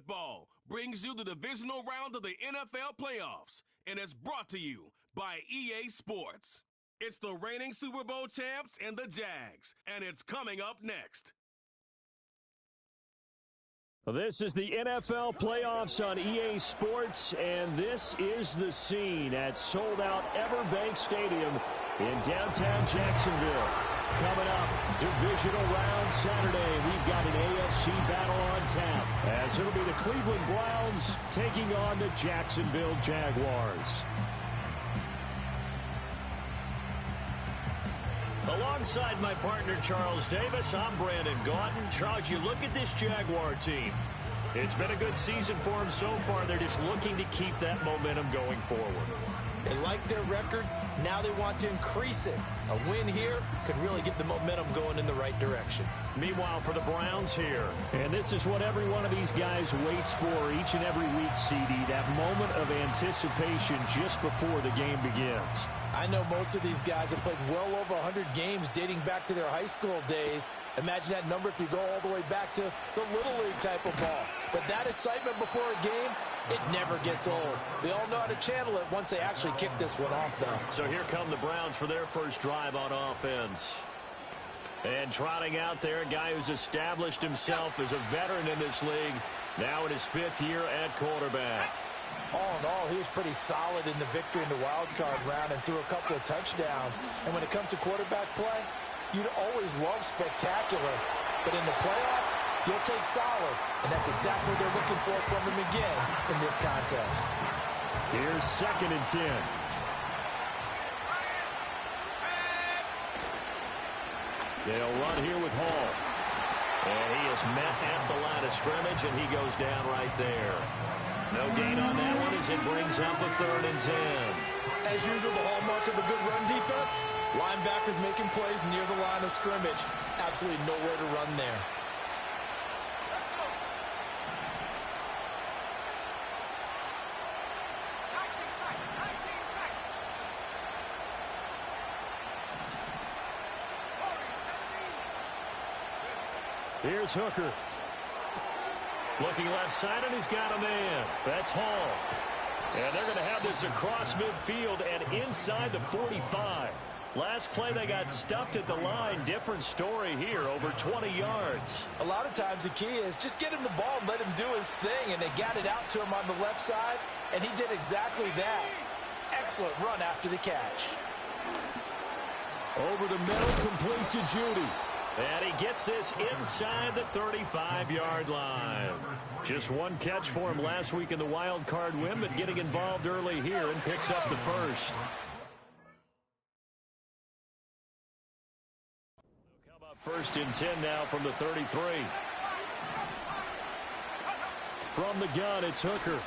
football brings you the divisional round of the NFL playoffs, and it's brought to you by EA Sports. It's the reigning Super Bowl champs and the Jags, and it's coming up next. This is the NFL playoffs on EA Sports, and this is the scene at sold-out Everbank Stadium in downtown Jacksonville. Coming up, divisional round Saturday, we've got an AFC battle on tap, as it'll be the Cleveland Browns taking on the Jacksonville Jaguars. Alongside my partner, Charles Davis, I'm Brandon Gaudin. Charles, you look at this Jaguar team. It's been a good season for them so far. They're just looking to keep that momentum going forward. They like their record. Now they want to increase it. A win here could really get the momentum going in the right direction. Meanwhile, for the Browns here, and this is what every one of these guys waits for each and every week, CD, that moment of anticipation just before the game begins. I know most of these guys have played well over 100 games dating back to their high school days. Imagine that number if you go all the way back to the Little League type of ball. But that excitement before a game, it never gets old. They all know how to channel it once they actually kick this one off, though. So here come the Browns for their first drive on offense. And trotting out there, a guy who's established himself as a veteran in this league, now in his 5th year at quarterback. All in all, he was pretty solid in the victory in the wild card round and threw a couple of touchdowns. And when it comes to quarterback play, you'd always love spectacular. But in the playoffs, you'll take solid. And that's exactly what they're looking for from him again in this contest. Here's 2nd and 10. They'll run here with Hall. And he is met at the line of scrimmage, and he goes down right there. No gain on that one as it brings up the 3rd and 10. As usual, the hallmark of a good run defense, linebackers making plays near the line of scrimmage. Absolutely nowhere to run there. Here's Hooker. Looking left side, and he's got a man. That's Hall. And they're going to have this across midfield and inside the 45. Last play, they got stuffed at the line. Different story here, over 20 yards. A lot of times the key is just get him the ball and let him do his thing, and they got it out to him on the left side, and he did exactly that. Excellent run after the catch. Over the middle, complete to Judy. And he gets this inside the 35-yard line. Just one catch for him last week in the wild card win, but getting involved early here and picks up the first. Come up 1st and 10 now from the 33. From the gun, it's Hooker.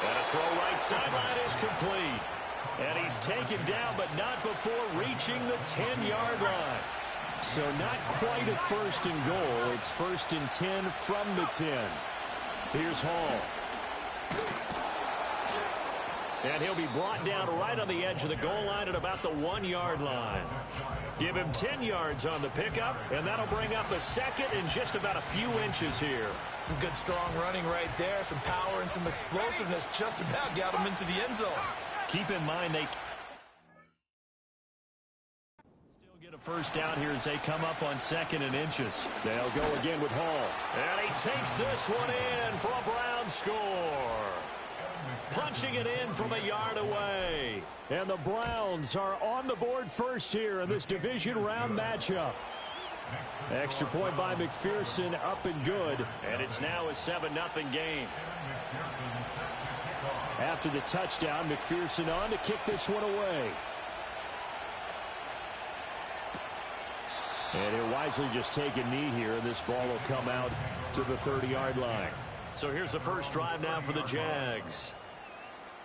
And a throw right sideline is complete. And he's taken down, but not before reaching the 10-yard line. So not quite a 1st and goal. It's 1st and 10 from the 10. Here's Hall. And he'll be brought down right on the edge of the goal line at about the 1-yard line. Give him 10 yards on the pickup, and that'll bring up a 2nd and just about a few inches here. Some good strong running right there, some power and some explosiveness just about got him into the end zone. Keep in mind they still get a first down here as they come up on 2nd and inches. They'll go again with Hall. And he takes this one in for a Brown score. Punching it in from a yard away. And the Browns are on the board first here in this division round matchup. Extra point by McPherson, up and good. And it's now a 7-0 game. After the touchdown, McPherson on to kick this one away. And he'll wisely just take a knee here, and this ball will come out to the 30-yard line. So here's the first drive now for the Jags.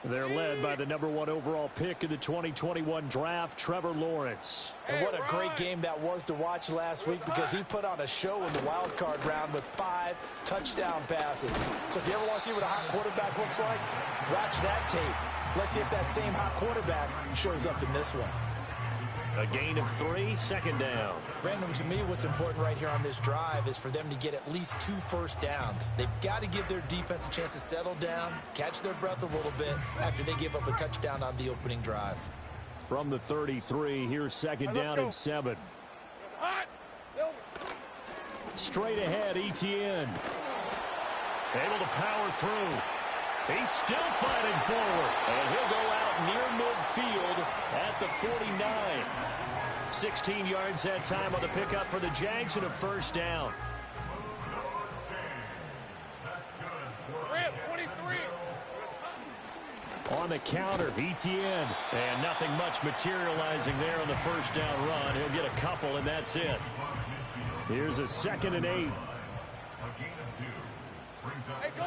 They're led by the #1 overall pick in the 2021 draft, Trevor Lawrence. And what a great game that was to watch last week, because he put on a show in the wild card round with 5 touchdown passes. So if you ever want to see what a hot quarterback looks like, watch that tape. Let's see if that same hot quarterback shows up in this one. A gain of 3, second down. Brandon, to me, what's important right here on this drive is for them to get at least 2 first downs. They've got to give their defense a chance to settle down, catch their breath a little bit after they give up a touchdown on the opening drive. From the 33, here's second down and 7. Straight ahead, Etienne. Able to power through. He's still fighting forward. And he'll go out near midfield at the 49. 16 yards that time on the pickup for the Jags and a first down. On the counter, Etienne. And nothing much materializing there on the first down run. He'll get a couple, and that's it. Here's a 2nd and 8. Hey, go.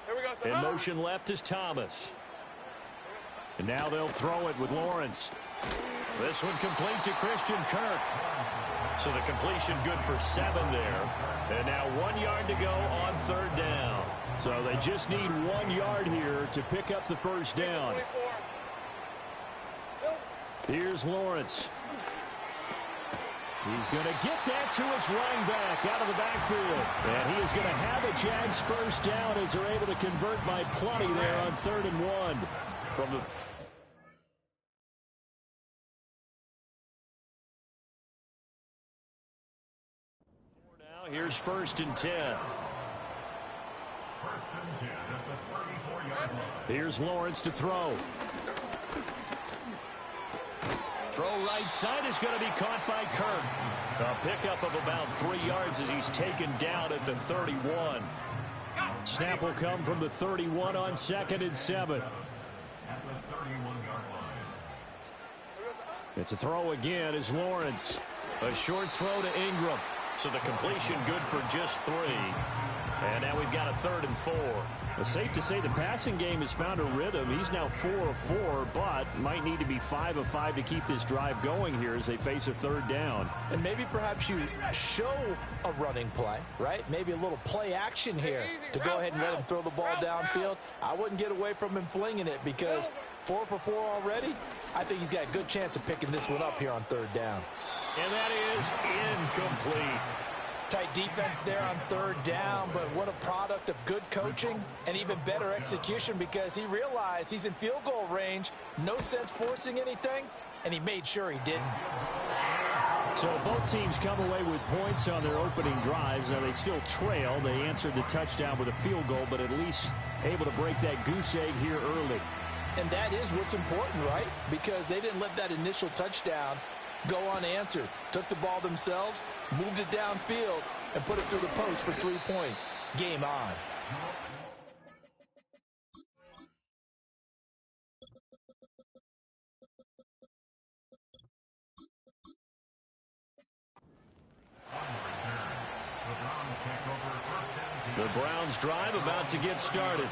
Here we go. In motion left is Thomas. And now they'll throw it with Lawrence. This one complete to Christian Kirk. So the completion good for 7 there. And now 1 yard to go on third down. So they just need 1 yard here to pick up the first down. Here's Lawrence. He's going to get that to his running back out of the backfield. And he is going to have a Jags first down as they're able to convert by plenty there on 3rd and 1. From the now, here's 1st and 10. Here's Lawrence to throw. Throw right side is going to be caught by Kirk. A pickup of about 3 yards as he's taken down at the 31. Snap will come from the 31 on 2nd and 7. It's a throw again as Lawrence. A short throw to Ingram. So the completion good for just 3. And now we've got a 3rd and 4. It's safe to say the passing game has found a rhythm. He's now 4 of 4, but might need to be 5 of 5 to keep this drive going here as they face a 3rd down. And maybe perhaps you show a running play, right? Maybe a little play action here to go ahead and let him throw the ball downfield. I wouldn't get away from him flinging it because 4 for 4 already. I think he's got a good chance of picking this one up here on 3rd down. And that is incomplete. Tight defense there on 3rd down, but what a product of good coaching and even better execution because he realized he's in field goal range, no sense forcing anything, and he made sure he didn't. So both teams come away with points on their opening drives. Now they still trail. They answered the touchdown with a field goal, but at least able to break that goose egg here early. And that is what's important, right? Because they didn't let that initial touchdown go unanswered. Took the ball themselves, moved it downfield, and put it through the post for 3 points. Game on. The Browns drive about to get started.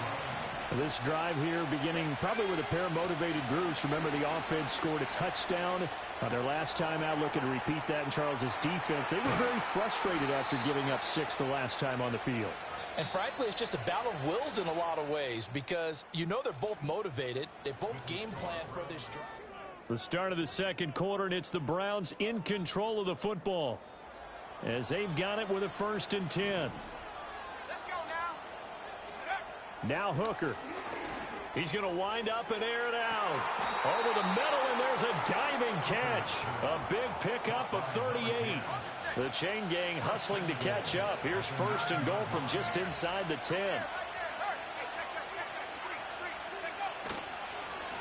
This drive here beginning probably with a pair of motivated groups. Remember, the offense scored a touchdown their last time out, looking to repeat that in Charles's defense. They were very frustrated after giving up 6 the last time on the field. And frankly, it's just a battle of wills in a lot of ways because you know they're both motivated. They both game plan for this drive. The start of the second quarter, and it's the Browns in control of the football as they've got it with a 1st and 10. Now Hooker. He's going to wind up and air it out. Over the middle, and there's a diving catch. A big pickup of 38. The chain gang hustling to catch up. Here's 1st and goal from just inside the 10.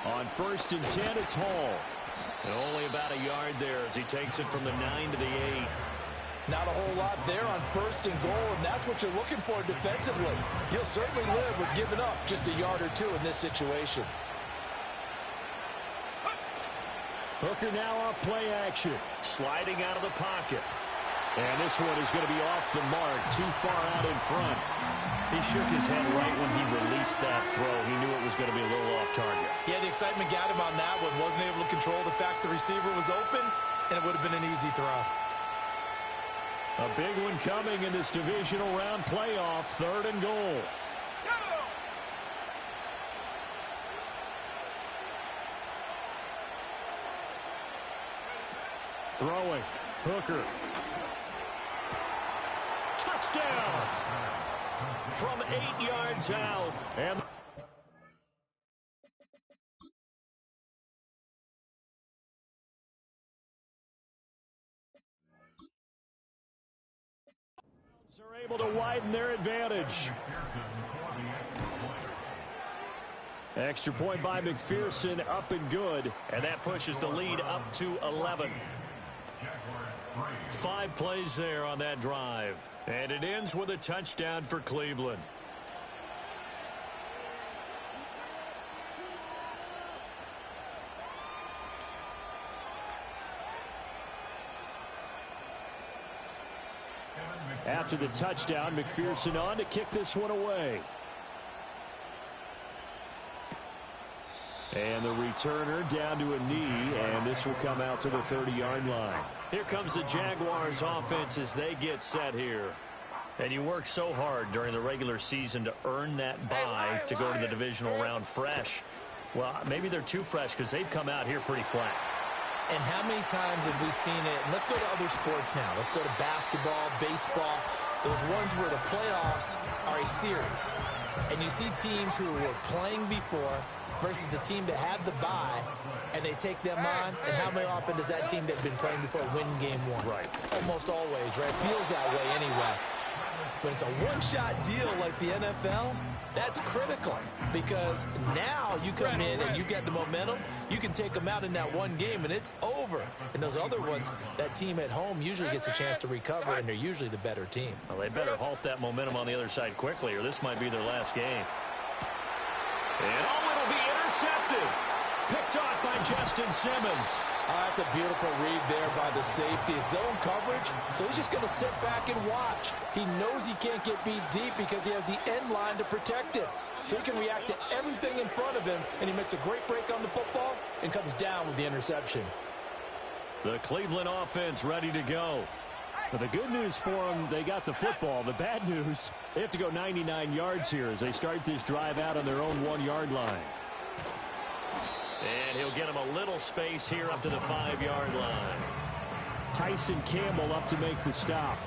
On 1st and 10, it's Hall. And only about a yard there as he takes it from the 9 to the 8. Not a whole lot there on 1st and goal, and that's what you're looking for defensively. You'll certainly live with giving up just a yard or 2 in this situation. Hooker now off play action. Sliding out of the pocket. And this one is going to be off the mark, too far out in front. He shook his head right when he released that throw. He knew it was going to be a little off target. Yeah, the excitement got him on that one. Wasn't able to control the fact the receiver was open, and it would have been an easy throw. A big one coming in this divisional round playoff, 3rd and goal. Throwing. Hooker. Touchdown! From 8 yards out. And are able to widen their advantage. Extra point by McPherson, up and good. And that pushes the lead up to 11. 5 plays there on that drive. And it ends with a touchdown for Cleveland. After the touchdown, McPherson on to kick this one away. And the returner down to a knee, and this will come out to the 30-yard line. Here comes the Jaguars offense as they get set here. And you work so hard during the regular season to earn that bye to go to the divisional round fresh. Well, maybe they're too fresh because they've come out here pretty flat. And how many times have we seen it? And let's go to other sports now. Let's go to basketball, baseball, those ones where the playoffs are a series. And you see teams who were playing before versus the team that had the bye, and they take them on, and how many often does that team that's been playing before win game one? Right. Almost always, right? Feels that way anyway. When it's a one-shot deal like the NFL, that's critical because now you come in and you get the momentum. You can take them out in that one game, and it's over. And those other ones, that team at home usually gets a chance to recover, and they're usually the better team. Well, they better halt that momentum on the other side quickly, or this might be their last game. And it'll be intercepted. Picked off by Justin Simmons. That's a beautiful read there by the safety. It's zone coverage, so he's just going to sit back and watch. He knows he can't get beat deep because he has the end line to protect him. So he can react to everything in front of him, and he makes a great break on the football and comes down with the interception. The Cleveland offense ready to go. But the good news for them, they got the football. The bad news, they have to go 99 yards here as they start this drive out on their own 1-yard line. And he'll get him a little space here up to the 5-yard line. Tyson Campbell up to make the stop.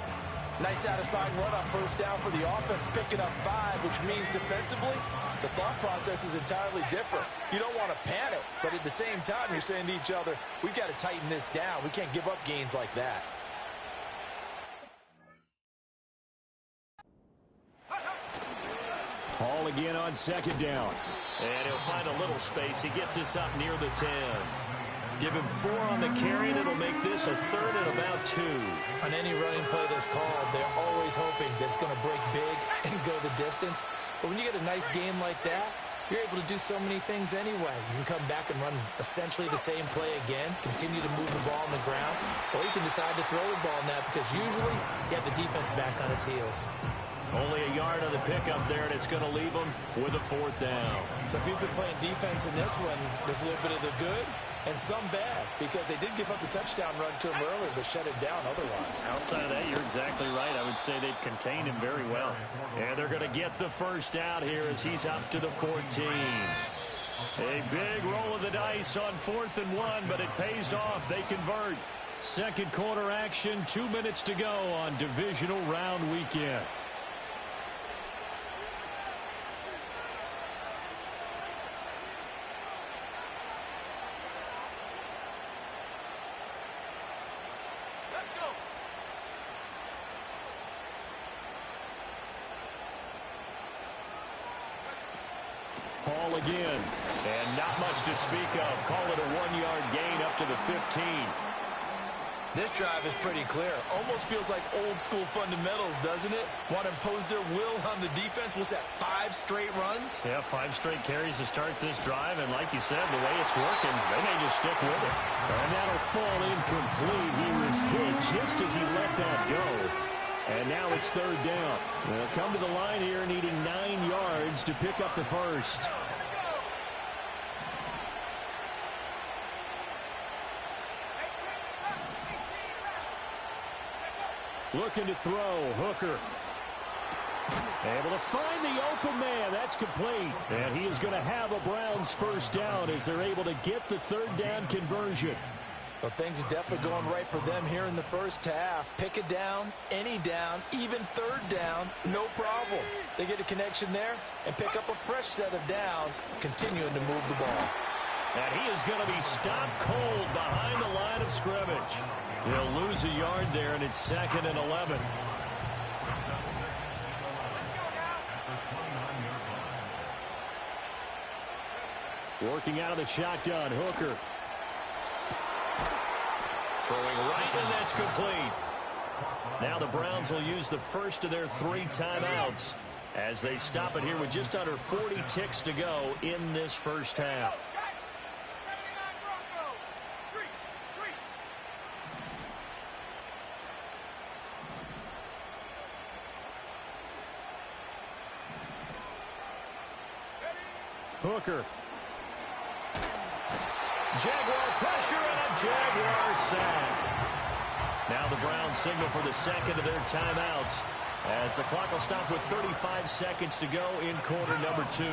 Nice satisfying run on first down for the offense, picking up 5, which means defensively, the thought process is entirely different. You don't want to panic, but at the same time, you're saying to each other, we've got to tighten this down. We can't give up gains like that. Hall again on second down. And he'll find a little space. He gets us up near the 10. Give him 4 on the carry, and it'll make this a 3rd and about 2. On any running play that's called, they're always hoping that it's going to break big and go the distance. But when you get a nice game like that, you're able to do so many things anyway. You can come back and run essentially the same play again, continue to move the ball on the ground, or you can decide to throw the ball now because usually you have the defense back on its heels. Only a yard on the pickup there, and it's going to leave them with a 4th down. So if you've been playing defense in this one, there's a little bit of the good and some bad because they did give up the touchdown run to him earlier, but shut it down otherwise. Outside of that, you're exactly right. I would say they've contained him very well. And they're going to get the first down here as he's up to the 14. A big roll of the dice on 4th and 1, but it pays off. They convert. Second quarter action, 2 minutes to go on divisional round weekend. Hall again, and not much to speak of. Call it a 1-yard gain up to the 15. This drive is pretty clear. Almost feels like old school fundamentals, doesn't it? Want to impose their will on the defense. Was that 5 straight runs? Yeah, 5 straight carries to start this drive, and like you said, the way it's working, they may just stick with it. And that'll fall incomplete. He was hit just as he let that go. And now it's 3rd down. They'll come to the line here needing 9 yards to pick up the first. Looking to throw, Hooker. Able to find the open man. That's complete. And he is going to have a Browns first down as they're able to get the 3rd down conversion. Well, things are definitely going right for them here in the first half. Pick a down, any down, even third down, no problem. They get a connection there and pick up a fresh set of downs, continuing to move the ball. And he is going to be stopped cold behind the line of scrimmage. He'll lose a yard there, and it's 2nd and 11. Working out of the shotgun, Hooker. Throwing right, and that's complete. Now the Browns will use the first of their 3 timeouts as they stop it here with just under 40 ticks to go in this first half. Hooker. Jaguar pressure and a Jaguar sack. Now the Browns signal for the second of their timeouts as the clock will stop with 35 seconds to go in quarter number 2.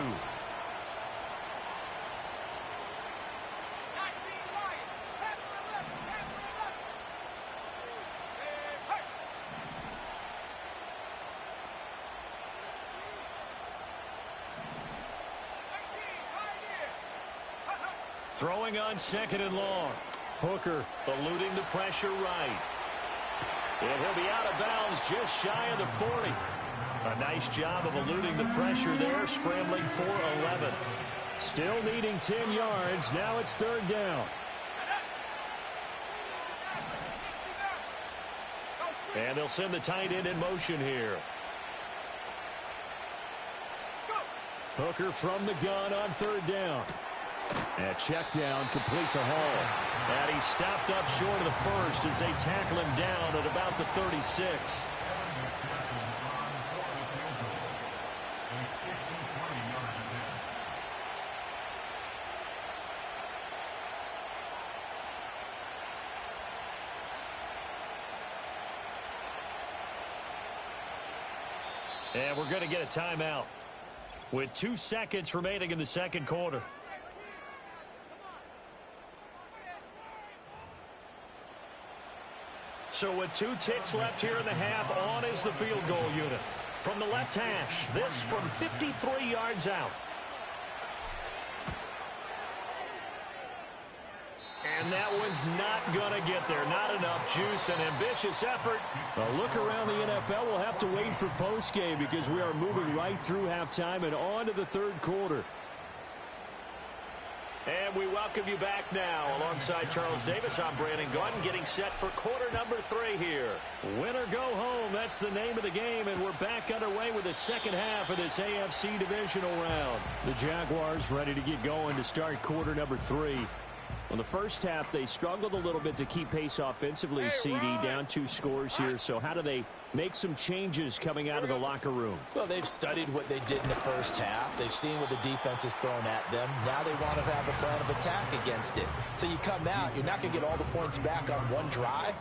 Throwing on 2nd and long. Hooker eluding the pressure right. And he'll be out of bounds just shy of the 40. A nice job of eluding the pressure there, scrambling for 11. Still needing 10 yards. Now it's 3rd down. And they'll send the tight end in motion here. Hooker from the gun on 3rd down. And check down, complete to Hall. And he's stopped up short of the first as they tackle him down at about the 36. And we're going to get a timeout with 2 seconds remaining in the second quarter. So with 2 ticks left here in the half, on is the field goal unit. From the left hash, this from 53 yards out. And that one's not going to get there. Not enough juice. An ambitious effort. A look around the NFL. We'll have to wait for postgame because we are moving right through halftime and on to the 3rd quarter. And we welcome you back now. Alongside Charles Davis, I'm Brandon Gaudin, getting set for quarter number 3 here. Win or go home, that's the name of the game, and we're back underway with the second half of this AFC Divisional round. The Jaguars ready to get going to start quarter number 3. Well, the first half, they struggled a little bit to keep pace offensively, CD, down 2 scores here. So how do they make some changes coming out of the locker room? Well, they've studied what they did in the first half. They've seen what the defense has thrown at them. Now they want to have a plan of attack against it. So you come out, you're not going to get all the points back on one drive,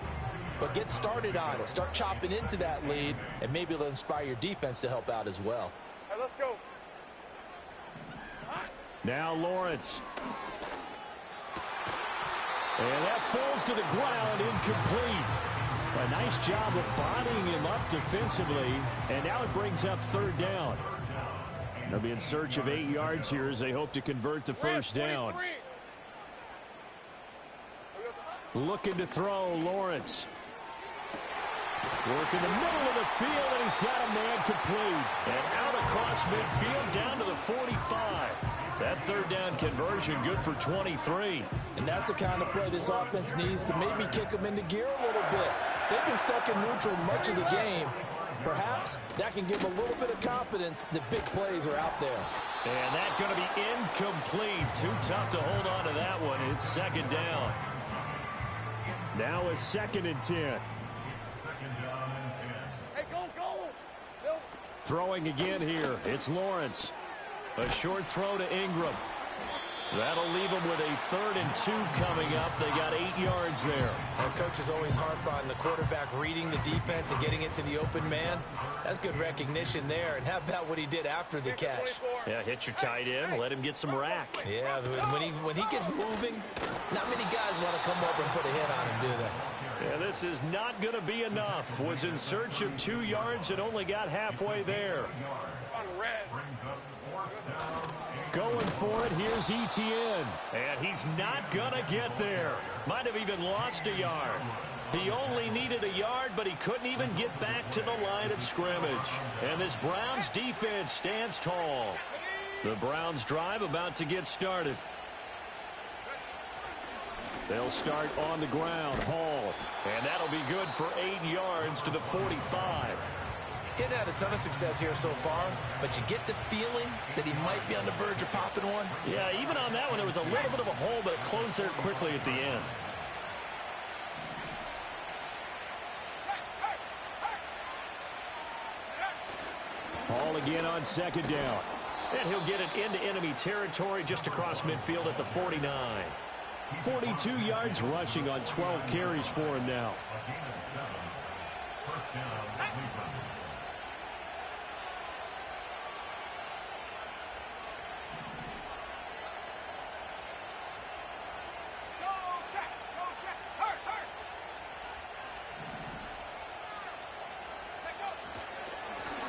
but get started on it. Start chopping into that lead, and maybe it'll inspire your defense to help out as well. All right, let's go. Now Lawrence. And that falls to the ground, incomplete. A nice job of bodying him up defensively. And now it brings up 3rd down. They'll be in search of 8 yards here as they hope to convert the first down. Looking to throw, Lawrence. Work in the middle of the field, and he's got a man complete. And out across midfield down to the 45. That 3rd down conversion good for 23. And that's the kind of play this offense needs to maybe kick them into gear a little bit. They've been stuck in neutral much of the game. Perhaps that can give a little bit of confidence that big plays are out there. And that's going to be incomplete. Too tough to hold on to that one. It's 2nd down. Now a 2nd and 10. Hey, go. Throwing again here. It's Lawrence. A short throw to Ingram. That'll leave them with a 3rd and 2 coming up. They got 8 yards there. And coaches always harp on the quarterback reading the defense and getting it to the open man. That's good recognition there. And how about what he did after the catch? Yeah, hit your tight end. Let him get some rack. Yeah, when he gets moving, not many guys want to come over and put a hit on him, do they? Yeah, this is not going to be enough. Was in search of 2 yards and only got halfway there. Going for it, here's Etienne. And he's not going to get there. Might have even lost a yard. He only needed a yard, but he couldn't even get back to the line of scrimmage. And this Browns defense stands tall. The Browns drive about to get started. They'll start on the ground. Hall. And that'll be good for 8 yards to the 45. He hadn't had a ton of success here so far, but you get the feeling that he might be on the verge of popping one. Yeah, even on that one, it was a little bit of a hole, but it closed there quickly at the end. Hall again on 2nd down. And he'll get it into enemy territory just across midfield at the 49. 42 yards rushing on 12 carries for him now.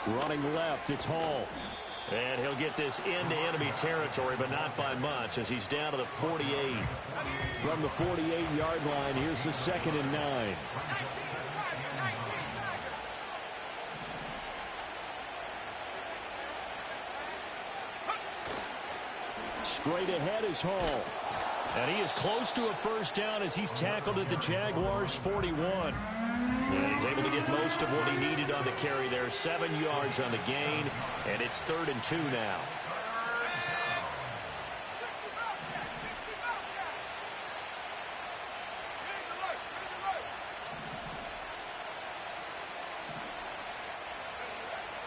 Running left, it's Hall. And he'll get this into enemy territory, but not by much as he's down to the 48. From the 48-yard line, here's the 2nd and 9. Straight ahead is Hall. And he is close to a 1st down as he's tackled at the Jaguars' 41. And he's able to get most of what he needed on the carry there. 7 yards on the gain, and it's 3rd and 2 now.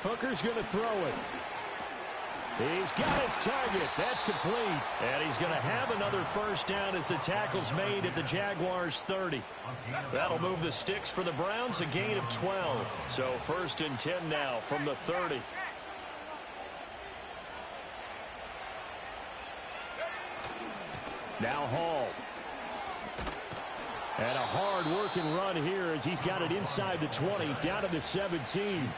Hooker's going to throw it. He's got his target. That's complete. And he's going to have another 1st down as the tackle's made at the Jaguars' 30. That'll move the sticks for the Browns, a gain of 12. So 1st and 10 now from the 30. Now Hall. And a hard-working run here as he's got it inside the 20, down to the 17.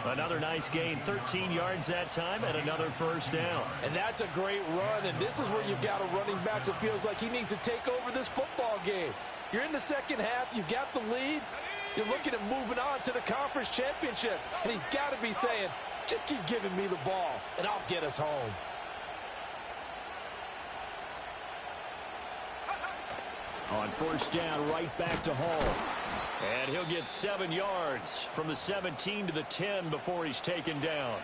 Another nice gain, 13 yards that time, and another 1st down. And that's a great run, and this is where you've got a running back who feels like he needs to take over this football game. You're in the 2nd half, you've got the lead, you're looking at moving on to the conference championship, and he's got to be saying, just keep giving me the ball, and I'll get us home. On 1st down, right back to Hall. And he'll get 7 yards from the 17 to the 10 before he's taken down.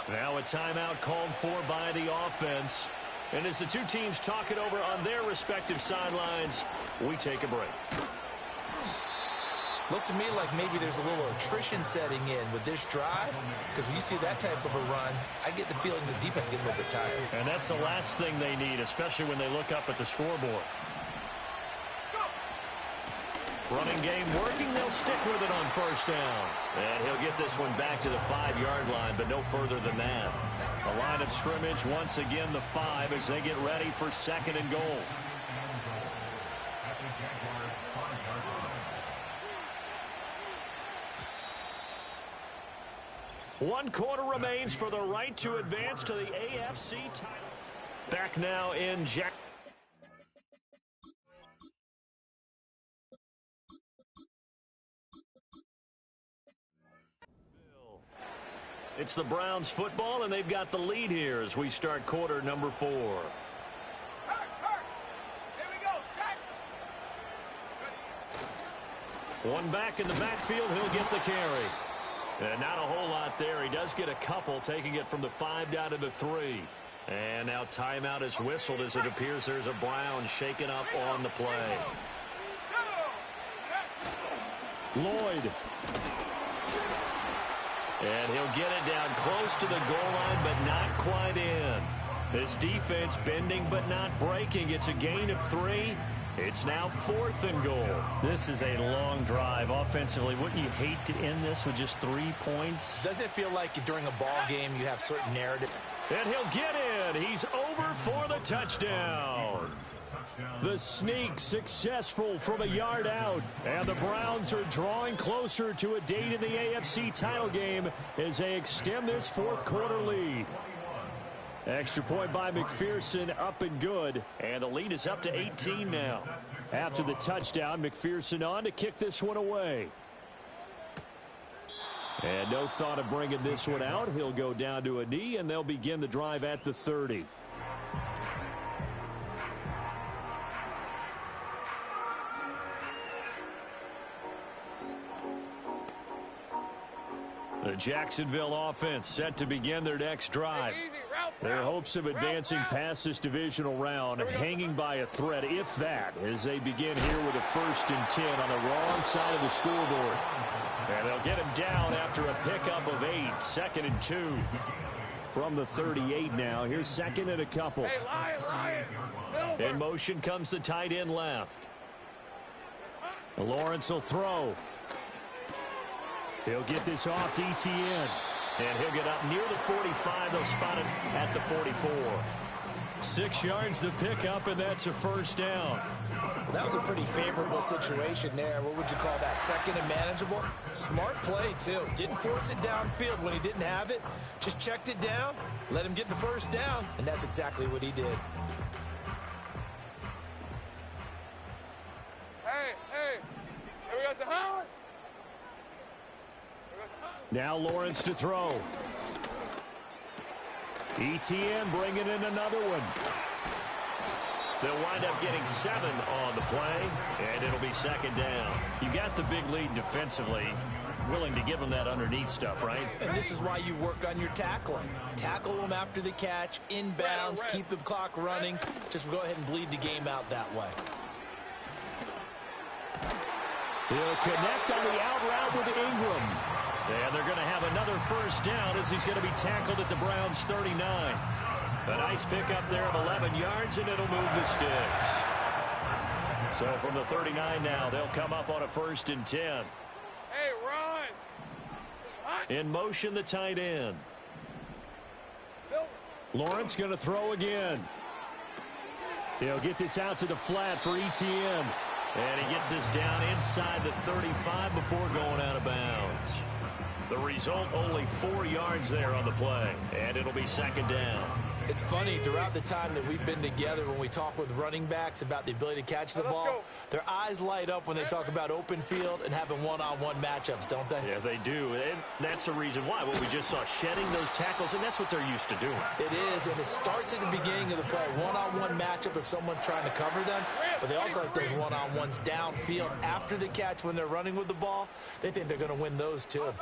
Now a timeout called for by the offense. And as the two teams talk it over on their respective sidelines, we take a break. Looks to me like maybe there's a little attrition setting in with this drive, because when you see that type of a run, I get the feeling the defense getting a little bit tired. And that's the last thing they need, especially when they look up at the scoreboard. Running game working. They'll stick with it on 1st down. And he'll get this one back to the 5-yard line, but no further than that. A line of scrimmage, once again, the 5 as they get ready for 2nd and goal. One quarter remains for the right to advance to the AFC title. Back now in Jack. It's the Browns football, and they've got the lead here as we start quarter number 4. Here we go, Shaq. One back in the backfield, he'll get the carry. And not a whole lot there. He does get a couple, taking it from the 5 down to the 3. And now timeout is whistled as it appears there's a Brown shaken up on the play. Lloyd. And he'll get it down close to the goal line, but not quite in. This defense bending but not breaking. It's a gain of 3. It's now 4th and goal. This is a long drive offensively. Wouldn't you hate to end this with just 3 points? Doesn't it feel like during a ball game you have certain narrative? And he'll get in. He's over for the touchdown. The sneak successful from a yard out. And the Browns are drawing closer to a date in the AFC title game as they extend this 4th quarter lead. Extra point by McPherson, up and good. And the lead is up to 18 now. After the touchdown, McPherson on to kick this one away. And no thought of bringing this one out. He'll go down to a knee, and they'll begin the drive at the 30. The Jacksonville offense set to begin their next drive. Their hopes of advancing past this divisional round hanging by a thread, if that, as they begin here with a 1st and 10 on the wrong side of the scoreboard. And they'll get him down after a pickup of 8, 2nd and 2. From the 38 now, here's 2nd and a couple. Hey, Lion. In motion comes the tight end left. Lawrence will throw. He'll get this off to Etienne. And he'll get up near the 45. They'll spot it at the 44. 6 yards to pick up, and that's a 1st down. That was a pretty favorable situation there. What would you call that? 2nd and manageable? Smart play, too. Didn't force it downfield when he didn't have it. Just checked it down, let him get the 1st down, and that's exactly what he did. Hey. Here we go, Sahara. Now Lawrence to throw. Etienne bringing in another one. They'll wind up getting 7 on the play, and it'll be 2nd down. You got the big lead defensively. Willing to give them that underneath stuff, right? And this is why you work on your tackling. Tackle them after the catch, inbounds, keep the clock running. Just go ahead and bleed the game out that way. He'll connect on the out route with Ingram. And they're going to have another 1st down as he's going to be tackled at the Browns' 39. A nice pickup there of 11 yards, and it'll move the sticks. So from the 39 now, they'll come up on a 1st and 10. Hey, run. In motion, the tight end. Lawrence going to throw again. He'll get this out to the flat for Etienne. And he gets this down inside the 35 before going out of bounds. The result, only 4 yards there on the play. And it'll be 2nd down. It's funny, throughout the time that we've been together, when we talk with running backs about the ability to catch the ball, their eyes light up when they talk about open field and having one-on-one matchups, don't they? Yeah, they do. And that's the reason why. What we just saw, shedding those tackles, and that's what they're used to doing. It is, and it starts at the beginning of the play. One-on-one matchup if someone's trying to cover them, but they also like those one-on-ones downfield after the catch when they're running with the ball. They think they're going to win those, too.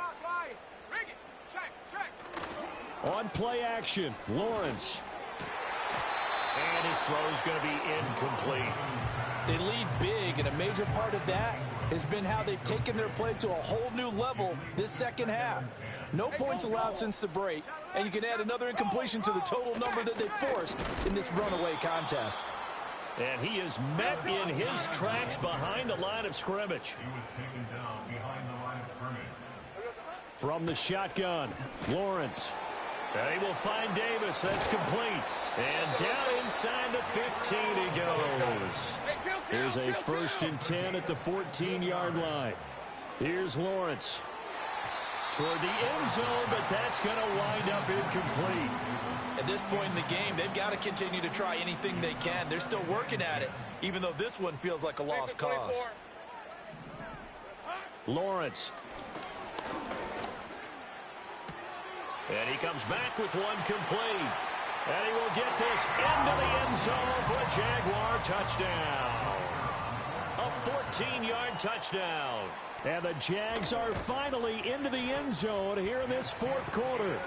On play action, Lawrence. And his throw is going to be incomplete. They lead big, and a major part of that has been how they've taken their play to a whole new level this 2nd half. No points allowed since the break, and you can add another incompletion to the total number that they forced in this runaway contest. And he is met in his tracks behind the line of scrimmage. From the shotgun, Lawrence. And he will find Davis. That's complete. And down inside the 15 he goes. Here's a 1st and 10 at the 14-yard line. Here's Lawrence. Toward the end zone, but that's going to wind up incomplete. At this point in the game, they've got to continue to try anything they can. They're still working at it, even though this one feels like a lost cause. Lawrence. And he comes back with one complete. And he will get this into the end zone for a Jaguar touchdown. A 14-yard touchdown. And the Jags are finally into the end zone here in this 4th quarter.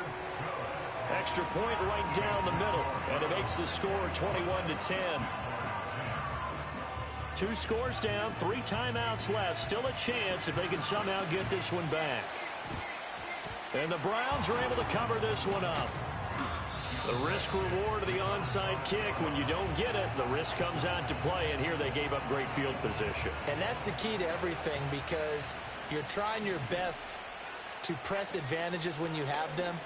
Extra point right down the middle. And it makes the score 21-10. 2 scores down, 3 timeouts left. Still a chance if they can somehow get this one back. And the Browns are able to cover this one up. The risk reward of the onside kick. When you don't get it, the risk comes out to play, and here they gave up great field position. And that's the key to everything, because you're trying your best to press advantages when you have them,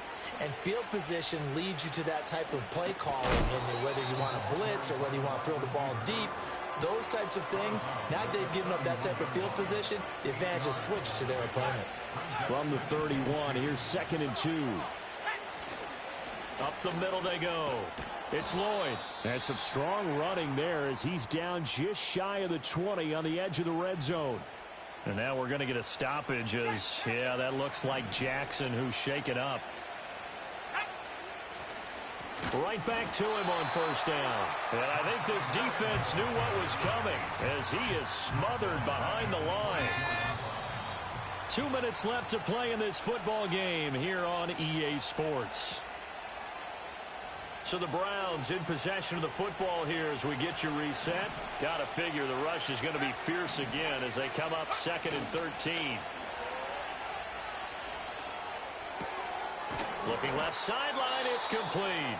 and field position leads you to that type of play calling, and whether you want to blitz or whether you want to throw the ball deep, those types of things. Now they've given up that type of field position, the advantage is switched to their opponent. From the 31, here's 2nd and 2. Up the middle they go. It's Lloyd. And some strong running there as he's down just shy of the 20 on the edge of the red zone. And now we're going to get a stoppage as, yeah, that looks like Jackson who's shaken up. Right back to him on 1st down. And I think this defense knew what was coming as he is smothered behind the line. 2 minutes left to play in this football game here on EA Sports. So the Browns in possession of the football here as we get you reset. Got to figure the rush is going to be fierce again as they come up 2nd and 13. Looking left sideline, it's complete.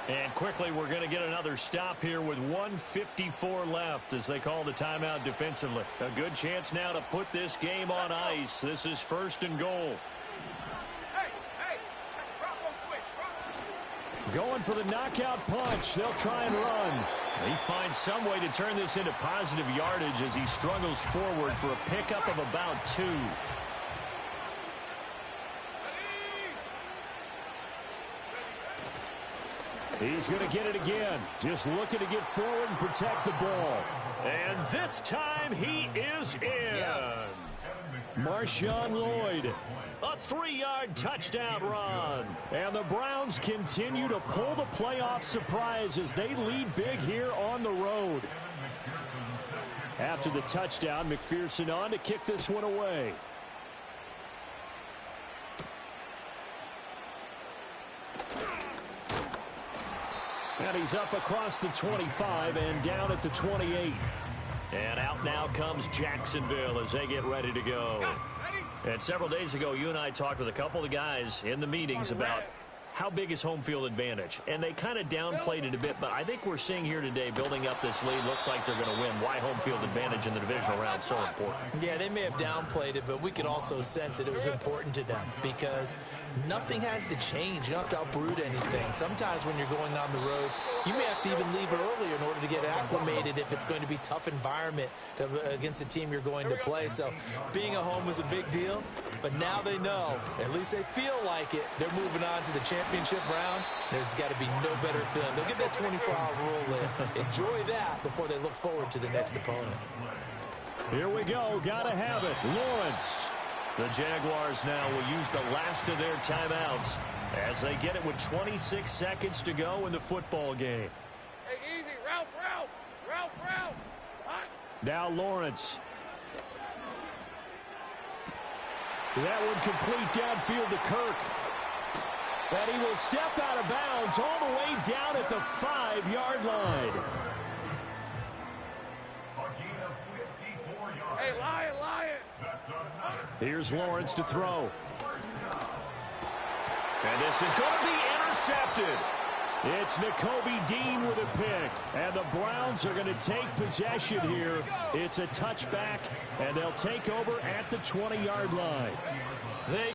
And quickly we're going to get another stop here with 1:54 left as they call the timeout defensively. A good chance now to put this game on ice. This is 1st and goal. Going for the knockout punch. They'll try and run. He finds some way to turn this into positive yardage as he struggles forward for a pickup of about 2. He's going to get it again. Just looking to get forward and protect the ball. And this time he is in. Yes. Marshawn Lloyd. A 3-yard touchdown run. And the Browns continue to pull the playoff surprise as they lead big here on the road. After the touchdown, McPherson on to kick this one away. And he's up across the 25 and down at the 28. And out now comes Jacksonville as they get ready to go. And several days ago, you and I talked with a couple of guys in the meetings about how big is home field advantage. And they kind of downplayed it a bit, but I think we're seeing here today, building up this lead, looks like they're going to win. Why home field advantage in the divisional round so important? Yeah, they may have downplayed it, but we could also sense that it was important to them because nothing has to change. You don't have to uproot anything. Sometimes when you're going on the road, you may have to even leave earlier in order to get acclimated if it's going to be a tough environment against the team you're going to play. So being at home was a big deal, but now they know, at least they feel like it, they're moving on to the championship round. There's got to be no better feeling. They'll get that 24-hour rule in. Enjoy that before they look forward to the next opponent. Here we go. Got to have it. Lawrence. The Jaguars now will use the last of their timeouts as they get it with 26 seconds to go in the football game. Hey, easy. Ralph. It's hot. Now Lawrence. That one complete downfield to Kirk. And he will step out of bounds all the way down at the 5-yard line. Hey, Lion. Here's Lawrence to throw. And this is going to be intercepted. It's Nakobe Dean with a pick. And the Browns are going to take possession here. It's a touchback, and they'll take over at the 20-yard line.